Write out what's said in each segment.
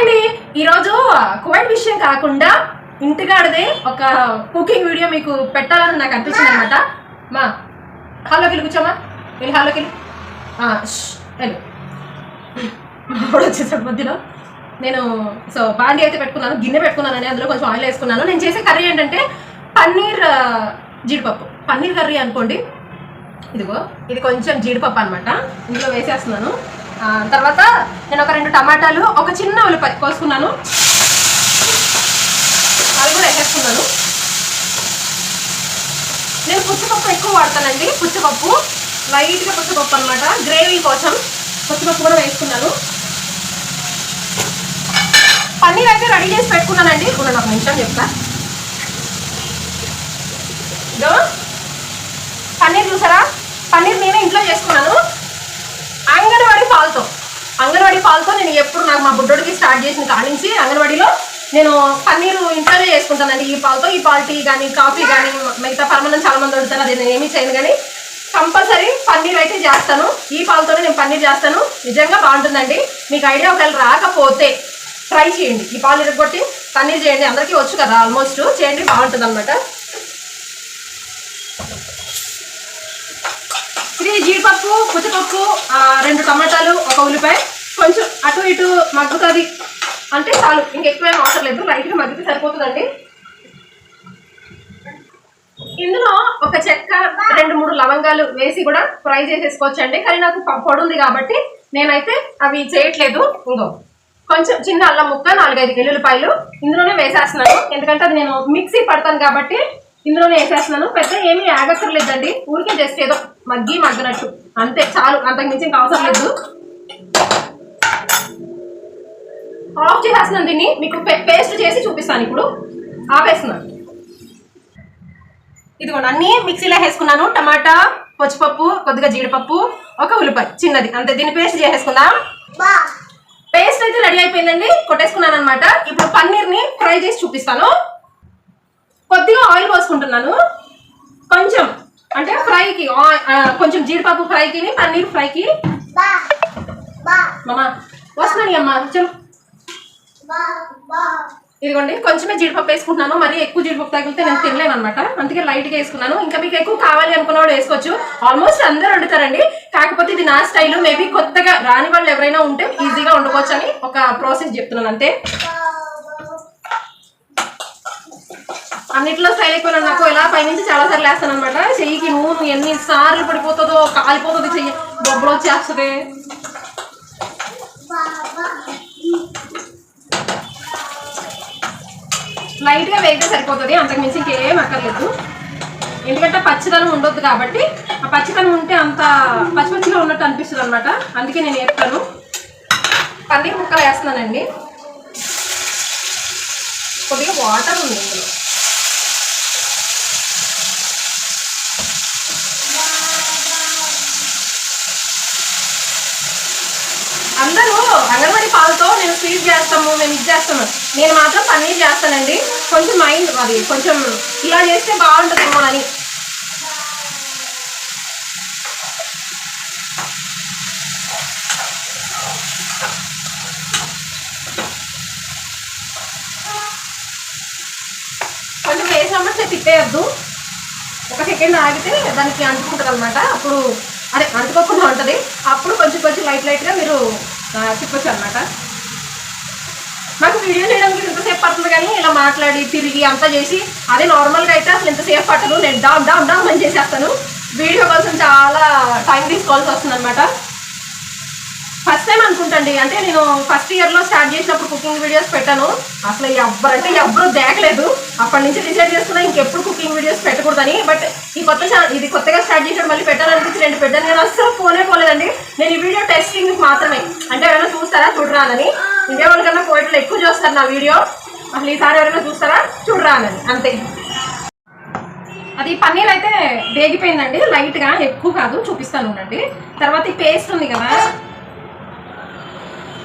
అండి ఈరోజు కువైట్ విషయం కాకుండా ఇంటికాడదే ఒక కుకింగ్ వీడియో మీకు పెట్టాలని నాకు అనిపించింది అనమాట. మా హాల్లోకి వెళ్ళి కూర్చోమా, వెళ్ళి హాల్లోకి వెళ్ళి వెళ్ళు వచ్చేసాడు మధ్యలో. నేను బాండి అయితే పెట్టుకున్నాను, గిన్నె పెట్టుకున్నానని అందులో కొంచెం ఆయిల్ వేసుకున్నాను. నేను చేసే కర్రీ ఏంటంటే పన్నీర్ జీడిపప్పు, పన్నీర్ కర్రీ అనుకోండి. ఇదిగో ఇది కొంచెం జీడిపప్పు అనమాట, ఇందులో వేసేస్తున్నాను. తర్వాత నేను ఒక 2 టమాటాలు, ఒక చిన్న ఉల్లిపాయ కోసుకున్నాను, అవి కూడా వేసేసుకున్నాను. నేను పుచ్చపప్పు ఎక్కువ వాడతానండి, పుచ్చపప్పు లైట్గా పుచ్చపప్పు అనమాట, గ్రేవీ కోసం పుచ్చపప్పు కూడా వేసుకున్నాను. పన్నీర్ అయితే రెడీ చేసి పెట్టుకున్నానండి. ఉండండి ఒక నిమిషం చెప్తా. పన్నీర్ చూసారా, పన్నీర్ నేనే ఇంట్లో చేసుకున్నాను అంగన్వాడీ పాలతో నేను ఎప్పుడు నాకు మా బుడ్డోడికి స్టార్ట్ చేసిన కాడి నుంచి అంగన్వాడీలో నేను పన్నీరు ఇంట్లోనే చేసుకుంటానండి. ఈ పాలతో, ఈ పాలు టీ కానీ కాఫీ కానీ మిగతా పర్మనెంట్ చాలా మంది అడుగుతారు, అది నేను ఏమీ చేయను, కానీ కంపల్సరీ పన్నీర్ అయితే చేస్తాను. ఈ పాలతోనే నేను పన్నీర్ చేస్తాను. నిజంగా బాగుంటుందండి. మీకు ఐడియా ఒకవేళ రాకపోతే ట్రై చేయండి, ఈ పాలు ఇరగొట్టి పన్నీర్ చేయండి. అందరికీ వచ్చు కదా ఆల్మోస్ట్, చేయండి, బాగుంటుంది అనమాట. ఇది జీడిపప్పు, పుచ్చపప్పు, 2 టమాటాలు, ఒక ఉల్లిపాయ, కొంచెం అటు ఇటు మగ్గుతుంది అంటే చాలు, ఇంకెక్కువేం అవసరం లేదు, లైట్గా మగ్గితే సరిపోతుందండి. ఇందులో ఒక చెక్క, 2-3 లవంగాలు వేసి కూడా ఫ్రై చేసేసుకోవచ్చండి, కానీ నాకు పొడి ఉంది కాబట్టి నేనైతే అవి చేయట్లేదు. ఇంకో కొంచెం చిన్న అల్లం ముక్క, 4-5 వెల్లుల్లిపాయలు ఇందులోనే వేసేస్తున్నాను, ఎందుకంటే అది నేను మిక్సీ పడతాను కాబట్టి ఇందులోనే వేసేస్తున్నాను. పెద్ద ఏమీ ఆగక్కర్లేదండి, ఊరికే జస్ట్ ఏదో మగ్గనట్టు అంతే, చాలు, అంతకు మించి ఇంకా అవసరం లేదు. ఆఫ్ చేసేస్తున్నాను దీన్ని, మీకు పేస్ట్ చేసి చూపిస్తాను. ఇప్పుడు ఆపేస్తున్నాను. ఇదిగోండి అన్నీ మిక్సీలో వేసుకున్నాను. టమాటా, పచ్చిపప్పు, కొద్దిగా జీడిపప్పు, ఒక ఉల్లిపాయ చిన్నది, అంతే. దీన్ని పేస్ట్ చేసేసుకుందాం. పేస్ట్ అయితే రెడీ అయిపోయిందండి, కొట్టేసుకున్నాను అనమాట. ఇప్పుడు పన్నీర్ని ఫ్రై చేసి చూపిస్తాను. కొద్దిగా ఆయిల్ పోసుకుంటున్నాను, కొంచెం అంటే ఫ్రైకి, కొంచెం జీడిపప్పు ఫ్రైకి, పన్నీర్ ఫ్రైకి. మామా వస్తున్నాను అమ్మా, చలో. ఇదిగోండి కొంచెమే జీడిపప్పు వేసుకుంటున్నాను, మరి ఎక్కువ జీడిపప్పు తగిలితే నేను తినలేను అనమాట, అందుకే లైట్గా వేసుకున్నాను. ఇంకా మీకు ఎక్కువ కావాలి అనుకున్న వాళ్ళు వేసుకోవచ్చు, ఆల్మోస్ట్ అందరూ వండుతారండి. కాకపోతే ఇది నా స్టైల్, మేబీ కొత్తగా రాని వాళ్ళు ఎవరైనా ఉంటే ఈజీగా వండుకోవచ్చు అని ఒక ప్రాసెస్ చెప్తున్నాను అంతే. అన్నిట్లో స్టైల్ అయిపోయినా నాకు ఇలా పైనుంచి చాలా సార్లు వేస్తాను అనమాట. చెయ్యికి నూనె ఎన్నిసార్లు పడిపోతుందో, కాలిపోతుంది చెయ్యి, బొబ్బలు వచ్చేస్తుంది. లైట్గా వేగితే సరిపోతుంది, అంతకు మించి ఇంకేం అక్కర్లేదు. ఎందుకంటే పచ్చిదనం ఉండొద్దు కాబట్టి, ఆ పచ్చిదనం ఉంటే అంత పచ్చిగా ఉన్నట్టు అనిపిస్తుంది అనమాట, అందుకే నేను వేస్తాను. పన్నీర్ ముక్కలు వేస్తున్నానండి, కొద్దిగా వాటర్ ఉంది ఇందులో. అందరూ అంగన్వాడీ పాలతో నేను స్వీట్ చేస్తాము, మేము ఇది చేస్తాము, నేను మాత్రం పన్నీర్ చేస్తానండి. కొంచెం మైండ్ అది కొంచెం ఇలా చేస్తే బాగుంటుందేమో అని. కొంచెం వేసినప్పుడు తిప్పేయద్దు, 1 సెకండ్ ఆగితే దానికి అంటుకుంటుంది అనమాట. అప్పుడు అదే అంటుకోకుండా ఉంటుంది, అప్పుడు కొంచెం లైట్గా మీరు తిప్పొచ్చు అనమాట. నాకు వీడియో చేయడానికి ఇంతసేపు పడుతుంది, కానీ ఇలా మాట్లాడి తిరిగి అంతా చేసి అదే నార్మల్గా అయితే అసలు ఇంతసేపు పట్టదు. నేను డామ్ అని చేసేస్తాను. వీడియో కోసం చాలా టైం తీసుకోవాల్సి వస్తుంది అనమాట. ఫస్ట్ టైం అనుకుంటండి, అంటే నేను ఫస్ట్ ఇయర్లో స్టార్ట్ చేసినప్పుడు కుకింగ్ వీడియోస్ పెట్టాను. అసలు ఎవ్వరు దేకలేదు. అప్పటి నుంచి డిసైడ్ చేసుకున్నా ఇంకెప్పుడు కుకింగ్ వీడియోస్ పెట్టకూడదని. బట్ ఇది కొత్తగా స్టార్ట్ చేసాడు, మళ్ళీ పెట్టాలనిపించి 2 పెట్టాను. నేను అసలు పోలేదండి. నేను ఈ వీడియో టెస్టింగ్ మాత్రమే, అంటే ఎవరైనా చూస్తారా చూడరానని. ఇంకే వాళ్ళకన్నా పోయిట్లు ఎక్కువ చూస్తారు నా వీడియో, అసలు ఈసారి ఎవరైనా చూస్తారా చూడరానని, అంతే. అది పన్నీర్ అయితే వేగిపోయిందండి, లైట్గా, ఎక్కువ కాదు, చూపిస్తాను ఉండండి. తర్వాత ఈ పేస్ట్ ఉంది కదా,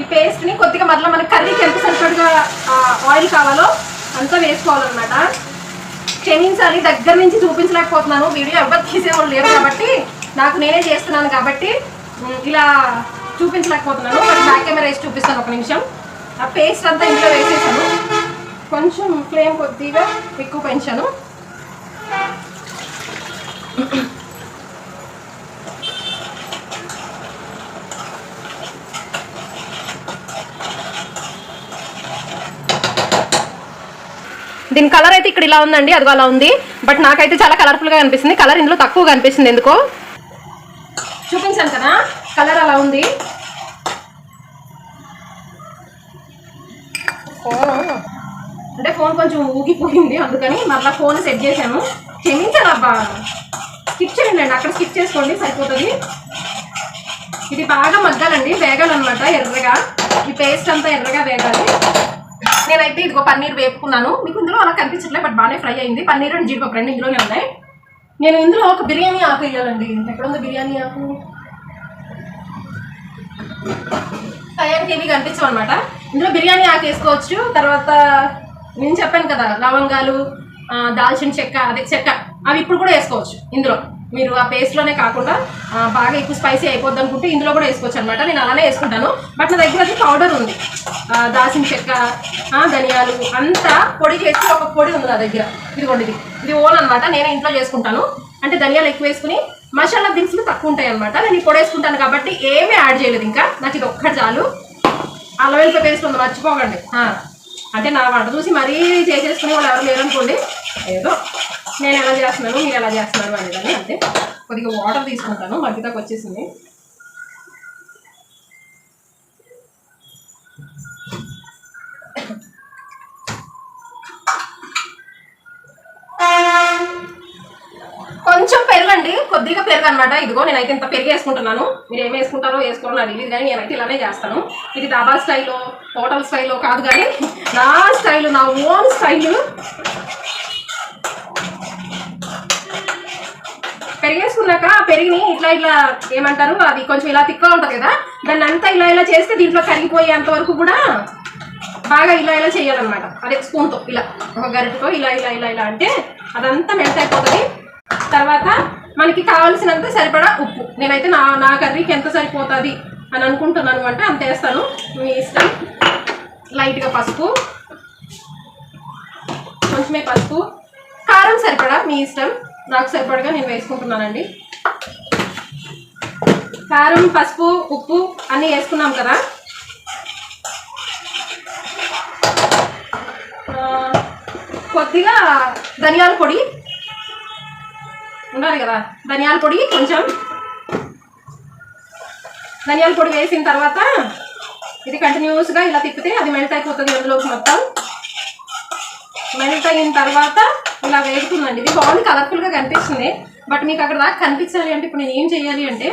ఈ పేస్ట్ని కొద్దిగా మరలా మన కర్రీకి ఎంత సరిపడగా ఆయిల్ కావాలో అంతా వేసుకోవాలన్నమాట. క్షమించాలి, దగ్గర నుంచి చూపించలేకపోతున్నాను, వీడియో ఎవరు తీసేవాళ్ళు లేరు కాబట్టి, నాకు నేనే చేస్తున్నాను కాబట్టి ఇలా చూపించలేకపోతున్నాను. బట్ బ్యాక్ కెమెరా వేసి చూపిస్తాను, ఒక నిమిషం. ఆ పేస్ట్ అంతా ఇంట్లో వేసేసాను. కొంచెం ఫ్లేమ్ కొద్దిగా ఎక్కువ పెంచాను. దీని కలర్ అయితే ఇక్కడ ఇలా ఉందండి, అది అలా ఉంది. బట్ నాకైతే చాలా కలర్ఫుల్గా కనిపిస్తుంది. కలర్ ఇందులో తక్కువ కనిపిస్తుంది ఎందుకో. చూపించాను కదా కలర్ అలా ఉంది. అంటే ఫోన్ కొంచెం ఊగిపోయింది, అందుకని మళ్ళీ ఫోన్ సెట్ చేశాను. క్షమించాను అబ్బా, స్కిప్ చేయండి అండి, అక్కడ స్కిప్ చేసుకోండి సరిపోతుంది. ఇది బాగా మగ్గాలండి, వేగాలన్నమాట ఎర్రగా. ఈ పేస్ట్ అంతా ఎర్రగా వేగాలి. నేనైతే ఇదిగో పన్నీర్ వేపుకున్నాను. మీకు ఇందులో అలా కనిపించట్లేదు, బట్ బాగానే ఫ్రై అయింది. పన్నీర్ అండ్ జీడిపప్పు రెండు ఇందులోనే ఉన్నాయి. నేను ఇందులో ఒక బిర్యానీ ఆకు వేయాలండి. ఎక్కడుంది బిర్యానీ ఆకు? టయానికి ఇవి కనిపించవు అనమాట. ఇందులో బిర్యానీ ఆకు వేసుకోవచ్చు. తర్వాత నేను చెప్పాను కదా లవంగాలు, దాల్చిన చెక్క, అదే చెక్క, అవి ఇప్పుడు కూడా వేసుకోవచ్చు ఇందులో. మీరు ఆ పేస్ట్లోనే కాకుండా బాగా ఎక్కువ స్పైసీ అయిపోద్ది అనుకుంటే ఇందులో కూడా వేసుకోవచ్చు అనమాట. నేను అలానే వేసుకుంటాను. బట్ నా దగ్గర అది పౌడర్ ఉంది, దాల్చిన చెక్క, ధనియాలు అంతా పొడి చేసి ఒక పొడి ఉంది నా దగ్గర. ఇదిగోండి, ఇది ఓన్ అనమాట. నేనే ఇంట్లో చేసుకుంటాను. అంటే ధనియాలు ఎక్కువ వేసుకుని మసాలా దినుసులు తక్కువ ఉంటాయి అనమాట. నేను ఈ పొడి వేసుకుంటాను కాబట్టి ఏమీ యాడ్ చేయలేదు. ఇంకా నాకు ఇది ఒక్కటి చాలు. అల్లం వెల్లిపాయ పేస్ట్ ఉంది, మర్చిపోకండి. అంటే నా వంట చూసి మరీ చేసేసుకునే వాళ్ళు ఎవరు లేరనుకోండి. ఏదో నేను ఎలా చేస్తున్నాను, మీరు ఎలా చేస్తున్నారు అనేదాన్ని. అంతే. కొద్దిగా వాటర్ తీసుకుంటాను, మగ్గిదాకా వచ్చేసింది. కొంచెం పెరుగండి, కొద్దిగా పెరుగు అనమాట. ఇదిగో నేనైతే ఇంత పెరుగు వేసుకుంటున్నాను. మీరు ఏమి వేసుకుంటారో వేసుకోవాలో నాకు తెలియదు, కానీ నేనైతే ఇలానే చేస్తాను. ఇది దాబా స్టైల్లో, హోటల్ స్టైల్లో కాదు, కానీ నా స్టైలు, నా ఓన్ స్టైలు. పెరిగేసుకున్నాక ఆ పెరిగిని ఇట్లా ఇట్లా ఏమంటారు, అది కొంచెం ఇలా తిక్గా ఉంటుంది కదా, దాన్ని అంతా ఇలా ఇలా చేస్తే దీంట్లో కరిగిపోయేంత వరకు కూడా బాగా ఇలా ఇలా చేయాలన్నమాట. అదే స్పూన్తో ఇలా, ఒక గరిటతో ఇలా ఇలా ఇలా ఇలా అంటే అదంతా మెల్ట్ అయిపోతుంది. తర్వాత మనకి కావాల్సినంత సరిపడా ఉప్పు. నేనైతే నా కర్రీకి ఎంత సరిపోతుంది అని అనుకుంటున్నాను అంటే అంత వేస్తాను, మీ ఇష్టం. లైట్గా పసుపు, కొంచెమే పసుపు. కారం సరిపడా మీ ఇష్టం, నాకు సరిపడగా నేను వేసుకుంటున్నానండి. కారం, పసుపు, ఉప్పు అన్నీ వేసుకున్నాం కదా. కొద్దిగా ధనియాల పొడి ఉండాలి కదా, ధనియాల పొడి కొంచెం. ధనియాల పొడి వేసిన తర్వాత ఇది కంటిన్యూస్గా ఇలా తిప్పితే అది మెల్ట్ అయిపోతుంది అందులోకి మొత్తం. మెల్ట్ అయిన తర్వాత ఇలా వేగుతుందండి. ఇది బాగుంది, కలర్ఫుల్గా కనిపిస్తుంది. బట్ మీకు అక్కడ దాకా కనిపించాలి అంటే ఇప్పుడు నేను ఏం చేయాలి అంటే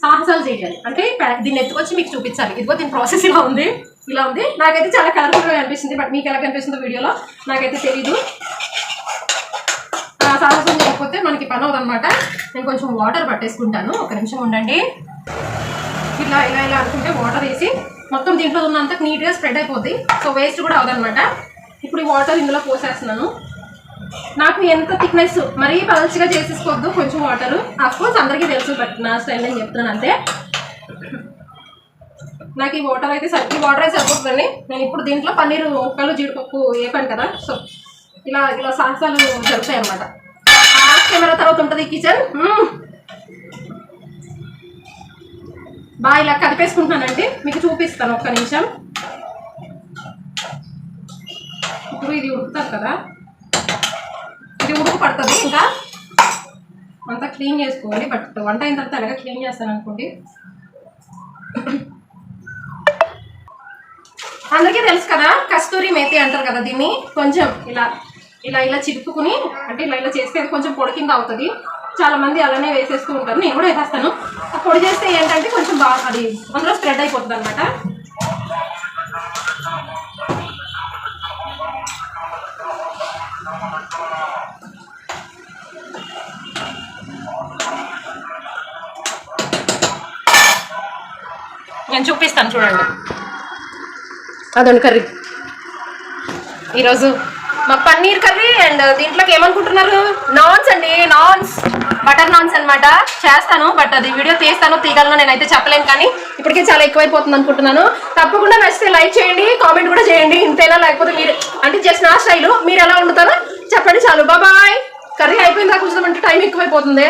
సాహసాలు చేయాలి. అంటే దీన్ని ఎత్తుకొచ్చి మీకు చూపించాలి. ఇదిగో దీని ప్రాసెస్ ఇలా ఉంది, ఇలా ఉంది. నాకైతే చాలా కలర్ఫుల్గా కనిపిస్తుంది, బట్ మీకు ఎలా కనిపిస్తుందో వీడియోలో నాకైతే తెలీదు. సాహసం చేయకపోతే మనకి పని అవుదన్నమాట. నేను కొంచెం వాటర్ పట్టేసుకుంటాను, ఒక నిమిషం ఉండండి. ఇలా ఇలా ఇలా అనుకుంటే వాటర్ వేసి మొత్తం దీంట్లో ఉన్నంత నీట్గా స్ప్రెడ్ అయిపోద్ది. సో వేస్ట్ కూడా అవదన్నమాట. ఇప్పుడు ఈ వాటర్ ఇందులో పోసేస్తున్నాను. నాకు ఎంత థిక్నెస్ మరీ పల్చగా చేసేసుకోవద్దు, కొంచెం వాటర్. అఫ్కోర్స్ అందరికీ తెలుసు, బట్ నా స్టైల్ నేను చెప్తున్నాను అంతే. నాకు ఈ వాటర్ అయితే వాటర్ అయితే సరిపోతుందండి. నేను ఇప్పుడు దీంట్లో పన్నీరు ముక్కలు, జీడిపప్పు వేపాను కదా, సో ఇలా ఇలా సాహసాలు జరుగుతాయి అన్నమాట. కెమెరా తర్వాత ఉంటుంది కిచెన్. బాగా ఇలా కలిపేసుకుంటున్నానండి, మీకు చూపిస్తాను ఒక్క నిమిషం. ఇప్పుడు ఇది ఉడుకుతుంది కదా, ఇది ఉడుకు పడుతుంది. ఇంకా అంతా క్లీన్ చేసుకోవాలి, బట్ వంట అయిన తర్వాత అలాగే క్లీన్ చేస్తాను అనుకోండి. అందరికీ తెలుసు కదా కస్తూరి మేతి అంటారు కదా, దీన్ని కొంచెం ఇలా ఇలా ఇలా చిరుపుకుని, అంటే ఇలా ఇలా చేస్తే అది కొంచెం పొడి కింద అవుతుంది. చాలా మంది అలానే వేసేస్తూ ఉంటారు, నేను కూడా వేసేస్తాను. ఆ పొడి చేస్తే ఏంటంటే కొంచెం బాగా అది అందులో స్ప్రెడ్ అయిపోతుంది అనమాట. నేను చూపిస్తాను చూడండి. అదండి కర్రీ ఈరోజు మా పన్నీర్ కర్రీ. అండ్ దీంట్లోకి ఏమనుకుంటున్నారు, నాన్స్ అండి, నాన్స్, బటర్ నాన్స్ అనమాట చేస్తాను. బట్ అది వీడియో తీస్తాను తీగలను నేనైతే చెప్పలేను, కానీ ఇప్పటికే చాలా ఎక్కువైపోతుంది అనుకుంటున్నాను. తప్పకుండా నచ్చితే లైక్ చేయండి, కామెంట్ కూడా చేయండి. ఇంతేనా లేకపోతే మీరు అంటే జస్ట్ నా స్టైల్ మీరు ఎలా వండుతారో చెప్పండి చాలు. బాయ్. కర్రీ అయిపోయిందా కొంచెం అంటే టైం ఎక్కువైపోతుంది.